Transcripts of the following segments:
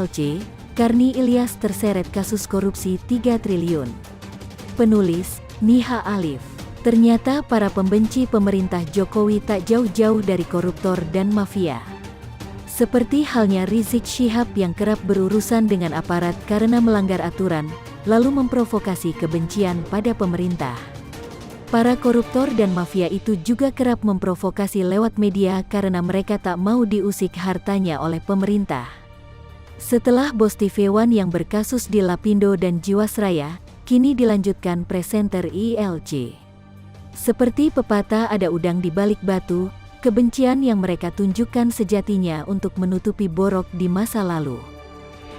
ILC, Karni Ilyas terseret kasus korupsi 3 triliun. Penulis, Niha Alif. Ternyata para pembenci pemerintah Jokowi tak jauh-jauh dari koruptor dan mafia. Seperti halnya Rizik Syihab yang kerap berurusan dengan aparat karena melanggar aturan, lalu memprovokasi kebencian pada pemerintah. Para koruptor dan mafia itu juga kerap memprovokasi lewat media karena mereka tak mau diusik hartanya oleh pemerintah. Setelah Bos TV One yang berkasus di Lapindo dan Jiwasraya, kini dilanjutkan presenter ILC. Seperti pepatah ada udang di balik batu, kebencian yang mereka tunjukkan sejatinya untuk menutupi borok di masa lalu.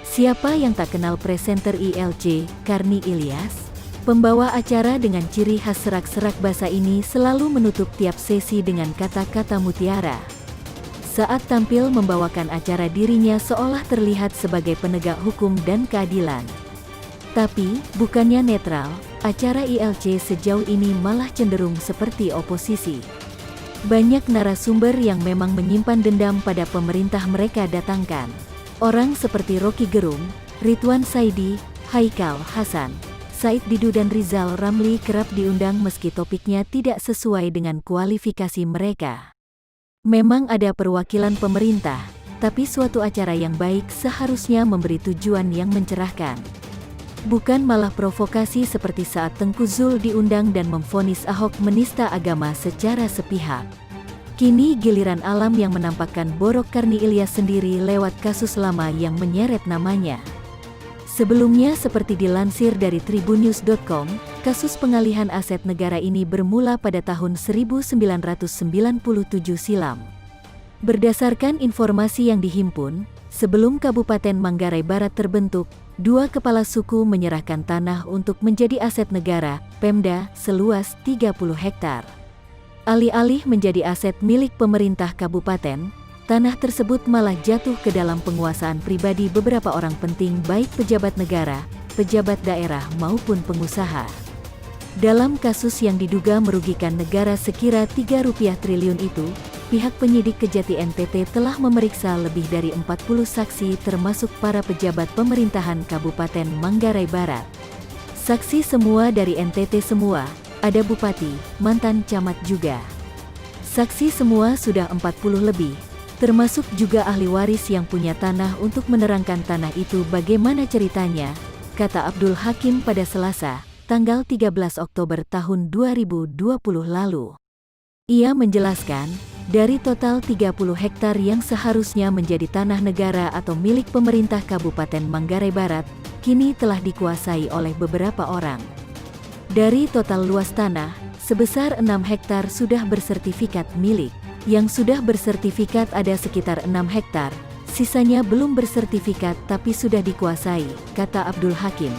Siapa yang tak kenal presenter ILC, Karni Ilyas? Pembawa acara dengan ciri khas serak-serak basa ini selalu menutup tiap sesi dengan kata-kata mutiara. Saat tampil membawakan acara dirinya seolah terlihat sebagai penegak hukum dan keadilan. Tapi, bukannya netral, acara ILC sejauh ini malah cenderung seperti oposisi. Banyak narasumber yang memang menyimpan dendam pada pemerintah mereka datangkan. Orang seperti Rocky Gerung, Ridwan Saidi, Haikal Hasan, Said Didu dan Rizal Ramli kerap diundang meski topiknya tidak sesuai dengan kualifikasi mereka. Memang ada perwakilan pemerintah, tapi suatu acara yang baik seharusnya memberi tujuan yang mencerahkan. Bukan malah provokasi seperti saat Tengku Zul diundang dan memvonis Ahok menista agama secara sepihak. Kini giliran alam yang menampakkan borok Karni Ilyas sendiri lewat kasus lama yang menyeret namanya. Sebelumnya seperti dilansir dari tribunnews.com, kasus pengalihan aset negara ini bermula pada tahun 1997 silam. Berdasarkan informasi yang dihimpun, sebelum Kabupaten Manggarai Barat terbentuk, 2 kepala suku menyerahkan tanah untuk menjadi aset negara, Pemda, seluas 30 hektar. Alih-alih menjadi aset milik pemerintah kabupaten, tanah tersebut malah jatuh ke dalam penguasaan pribadi beberapa orang penting baik pejabat negara, pejabat daerah maupun pengusaha. Dalam kasus yang diduga merugikan negara sekira Rp3 triliun itu, pihak penyidik Kejati NTT telah memeriksa lebih dari 40 saksi termasuk para pejabat pemerintahan Kabupaten Manggarai Barat. Saksi semua dari NTT semua, ada bupati, mantan camat juga. Saksi semua sudah 40 lebih, termasuk juga ahli waris yang punya tanah untuk menerangkan tanah itu bagaimana ceritanya, kata Abdul Hakim pada Selasa, tanggal 13 Oktober tahun 2020 lalu. Ia menjelaskan, dari total 30 hektar yang seharusnya menjadi tanah negara atau milik pemerintah Kabupaten Manggarai Barat, kini telah dikuasai oleh beberapa orang. Dari total luas tanah, sebesar 6 hektar sudah bersertifikat milik. Yang sudah bersertifikat ada sekitar 6 hektar, sisanya belum bersertifikat tapi sudah dikuasai, kata Abdul Hakim.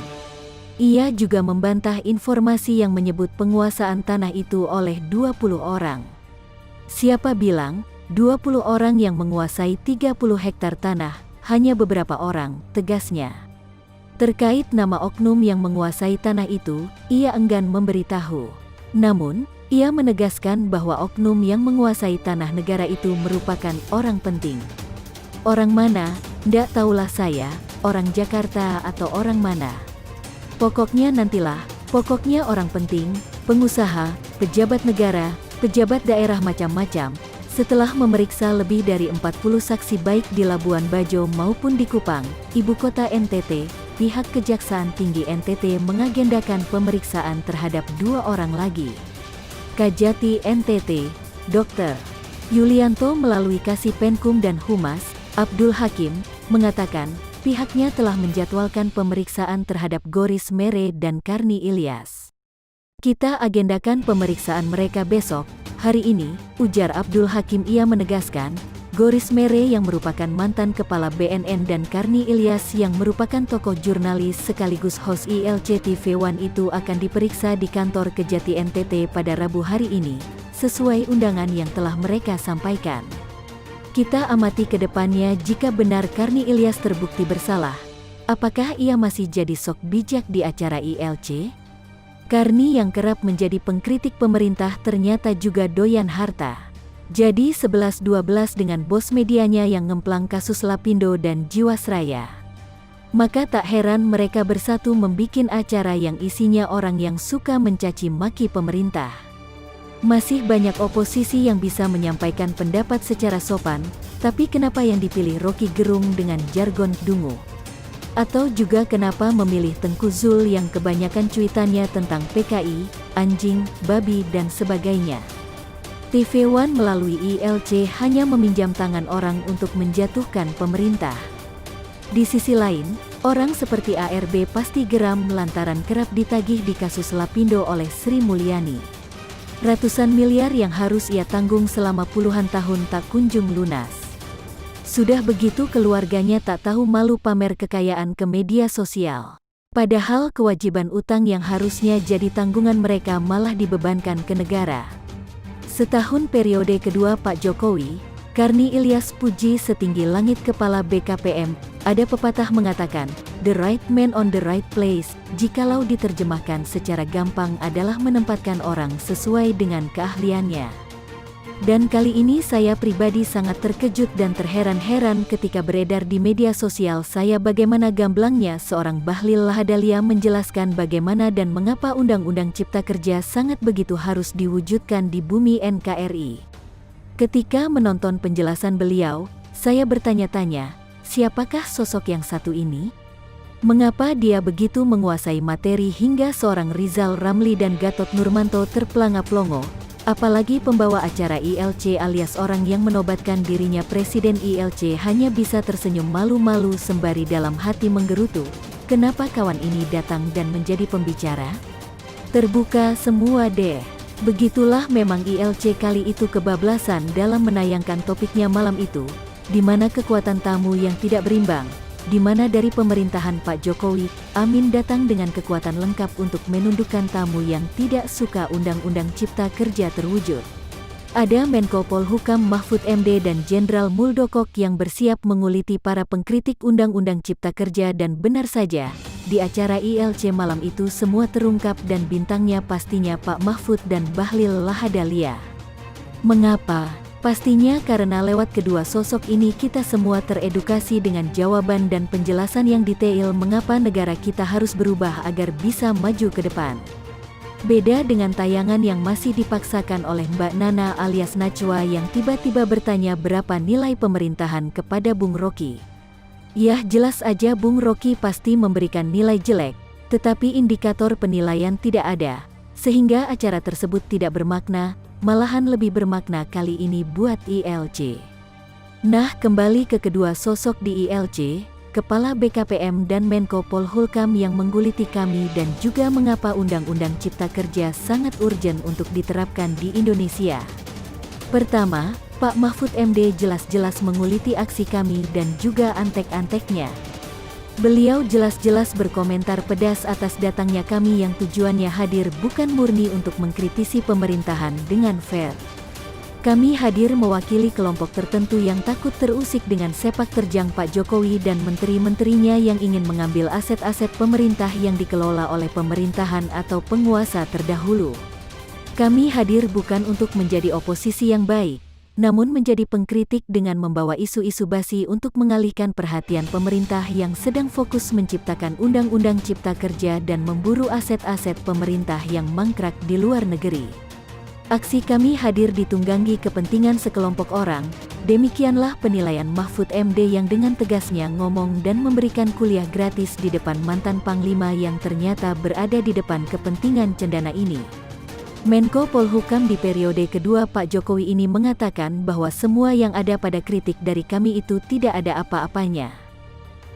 Ia juga membantah informasi yang menyebut penguasaan tanah itu oleh 20 orang. Siapa bilang, 20 orang yang menguasai 30 hektar tanah, hanya beberapa orang, tegasnya. Terkait nama oknum yang menguasai tanah itu, ia enggan memberitahu. Namun, ia menegaskan bahwa oknum yang menguasai tanah negara itu merupakan orang penting. Orang mana, ndak tahulah saya, orang Jakarta atau orang mana. Pokoknya nantilah, pokoknya orang penting, pengusaha, pejabat negara, pejabat daerah macam-macam. Setelah memeriksa lebih dari 40 saksi baik di Labuan Bajo maupun di Kupang, ibu kota NTT, pihak Kejaksaan Tinggi NTT mengagendakan pemeriksaan terhadap 2 orang lagi. Kajati NTT, Dr. Yulianto melalui Kasih Penkum dan Humas, Abdul Hakim, mengatakan, pihaknya telah menjadwalkan pemeriksaan terhadap Goris Mere dan Karni Ilyas. Kita agendakan pemeriksaan mereka besok, hari ini, ujar Abdul Hakim. Ia menegaskan, Goris Mere yang merupakan mantan kepala BNN dan Karni Ilyas yang merupakan tokoh jurnalis sekaligus host ILC TV One itu akan diperiksa di kantor Kejati NTT pada Rabu hari ini, sesuai undangan yang telah mereka sampaikan. Kita amati ke depannya jika benar Karni Ilyas terbukti bersalah. Apakah ia masih jadi sok bijak di acara ILC? Karni yang kerap menjadi pengkritik pemerintah ternyata juga doyan harta. Jadi 11-12 dengan bos medianya yang ngemplang kasus Lapindo dan Jiwasraya. Maka tak heran mereka bersatu membikin acara yang isinya orang yang suka mencaci maki pemerintah. Masih banyak oposisi yang bisa menyampaikan pendapat secara sopan, tapi kenapa yang dipilih Rocky Gerung dengan jargon dungu? Atau juga kenapa memilih Tengku Zul yang kebanyakan cuitannya tentang PKI, anjing, babi dan sebagainya? TV One melalui ILC hanya meminjam tangan orang untuk menjatuhkan pemerintah. Di sisi lain, orang seperti ARB pasti geram lantaran kerap ditagih di kasus Lapindo oleh Sri Mulyani. Ratusan miliar yang harus ia tanggung selama puluhan tahun tak kunjung lunas. Sudah begitu keluarganya tak tahu malu pamer kekayaan ke media sosial. Padahal kewajiban utang yang harusnya jadi tanggungan mereka malah dibebankan ke negara. Setahun periode kedua Pak Jokowi, Karni Ilyas puji setinggi langit kepala BKPM, ada pepatah mengatakan, the right man on the right place, jikalau diterjemahkan secara gampang adalah menempatkan orang sesuai dengan keahliannya. Dan kali ini saya pribadi sangat terkejut dan terheran-heran ketika beredar di media sosial saya bagaimana gamblangnya seorang Bahlil Lahadalia menjelaskan bagaimana dan mengapa Undang-Undang Cipta Kerja sangat begitu harus diwujudkan di bumi NKRI. Ketika menonton penjelasan beliau, saya bertanya-tanya, siapakah sosok yang satu ini? Mengapa dia begitu menguasai materi hingga seorang Rizal Ramli dan Gatot Nurmanto terpelangap-longo, apalagi pembawa acara ILC alias orang yang menobatkan dirinya Presiden ILC hanya bisa tersenyum malu-malu sembari dalam hati menggerutu, kenapa kawan ini datang dan menjadi pembicara? Terbuka semua deh. Begitulah memang ILC kali itu kebablasan dalam menayangkan topiknya malam itu, di mana kekuatan tamu yang tidak berimbang, di mana dari pemerintahan Pak Jokowi, Amin datang dengan kekuatan lengkap untuk menundukkan tamu yang tidak suka Undang-Undang Cipta Kerja terwujud. Ada Menko Polhukam Mahfud MD dan Jenderal Muldoko yang bersiap menguliti para pengkritik Undang-Undang Cipta Kerja dan benar saja, di acara ILC malam itu semua terungkap dan bintangnya pastinya Pak Mahfud dan Bahlil Lahadalia. Mengapa? Pastinya karena lewat kedua sosok ini kita semua teredukasi dengan jawaban dan penjelasan yang detail mengapa negara kita harus berubah agar bisa maju ke depan. Beda dengan tayangan yang masih dipaksakan oleh Mbak Nana alias Najwa yang tiba-tiba bertanya berapa nilai pemerintahan kepada Bung Rocky. Yah jelas aja Bung Rocky pasti memberikan nilai jelek, tetapi indikator penilaian tidak ada, sehingga acara tersebut tidak bermakna, malahan lebih bermakna kali ini buat ILC. Nah kembali ke kedua sosok di ILC, Kepala BKPM dan Menko Polhukam yang mengguliti kami dan juga mengapa Undang-Undang Cipta Kerja sangat urgen untuk diterapkan di Indonesia. Pertama, Pak Mahfud MD jelas-jelas menguliti aksi kami dan juga antek-anteknya. Beliau jelas-jelas berkomentar pedas atas datangnya kami yang tujuannya hadir bukan murni untuk mengkritisi pemerintahan dengan fair. Kami hadir mewakili kelompok tertentu yang takut terusik dengan sepak terjang Pak Jokowi dan menteri-menterinya yang ingin mengambil aset-aset pemerintah yang dikelola oleh pemerintahan atau penguasa terdahulu. Kami hadir bukan untuk menjadi oposisi yang baik, namun menjadi pengkritik dengan membawa isu-isu basi untuk mengalihkan perhatian pemerintah yang sedang fokus menciptakan Undang-Undang Cipta Kerja dan memburu aset-aset pemerintah yang mangkrak di luar negeri. Aksi kami hadir ditunggangi kepentingan sekelompok orang, demikianlah penilaian Mahfud MD yang dengan tegasnya ngomong dan memberikan kuliah gratis di depan mantan Panglima yang ternyata berada di depan kepentingan cendana ini. Menko Polhukam di periode kedua Pak Jokowi ini mengatakan bahwa semua yang ada pada kritik dari kami itu tidak ada apa-apanya.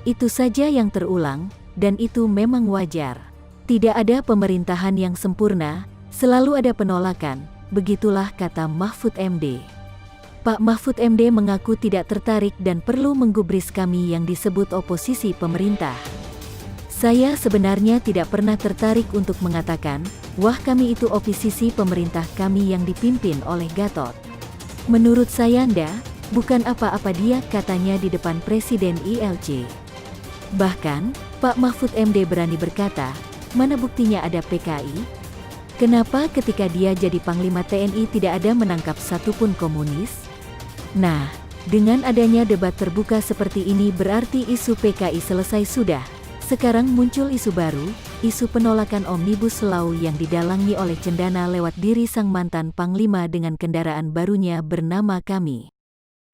Itu saja yang terulang, dan itu memang wajar. Tidak ada pemerintahan yang sempurna, selalu ada penolakan, begitulah kata Mahfud MD. Pak Mahfud MD mengaku tidak tertarik dan perlu menggubris kami yang disebut oposisi pemerintah. Saya sebenarnya tidak pernah tertarik untuk mengatakan, wah kami itu oposisi pemerintah kami yang dipimpin oleh Gatot. Menurut saya Anda, bukan apa-apa dia katanya di depan Presiden ILC. Bahkan, Pak Mahfud MD berani berkata, mana buktinya ada PKI? Kenapa ketika dia jadi Panglima TNI tidak ada menangkap satupun komunis? Nah, Dengan adanya debat terbuka seperti ini berarti isu PKI selesai sudah. Sekarang muncul isu baru, isu penolakan Omnibus Law yang didalangi oleh cendana lewat diri sang mantan Panglima dengan kendaraan barunya bernama Kami.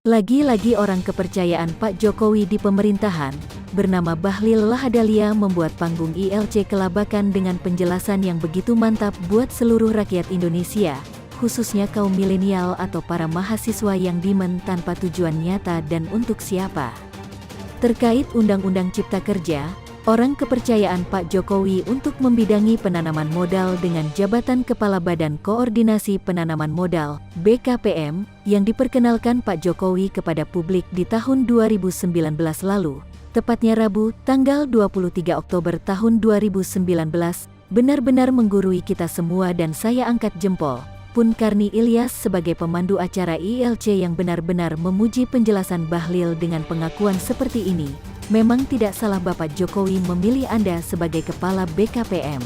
Lagi-lagi orang kepercayaan Pak Jokowi di pemerintahan, bernama Bahlil Lahadalia membuat panggung ILC kelabakan dengan penjelasan yang begitu mantap buat seluruh rakyat Indonesia, khususnya kaum milenial atau para mahasiswa yang demen tanpa tujuan nyata dan untuk siapa. Terkait Undang-Undang Cipta Kerja, orang kepercayaan Pak Jokowi untuk membidangi penanaman modal dengan jabatan Kepala Badan Koordinasi Penanaman Modal, BKPM, yang diperkenalkan Pak Jokowi kepada publik di tahun 2019 lalu, tepatnya Rabu, tanggal 23 Oktober tahun 2019, benar-benar menggurui kita semua dan saya angkat jempol. Pun Karni Ilyas sebagai pemandu acara ILC yang benar-benar memuji penjelasan Bahlil dengan pengakuan seperti ini. Memang tidak salah Bapak Jokowi memilih Anda sebagai Kepala BKPM.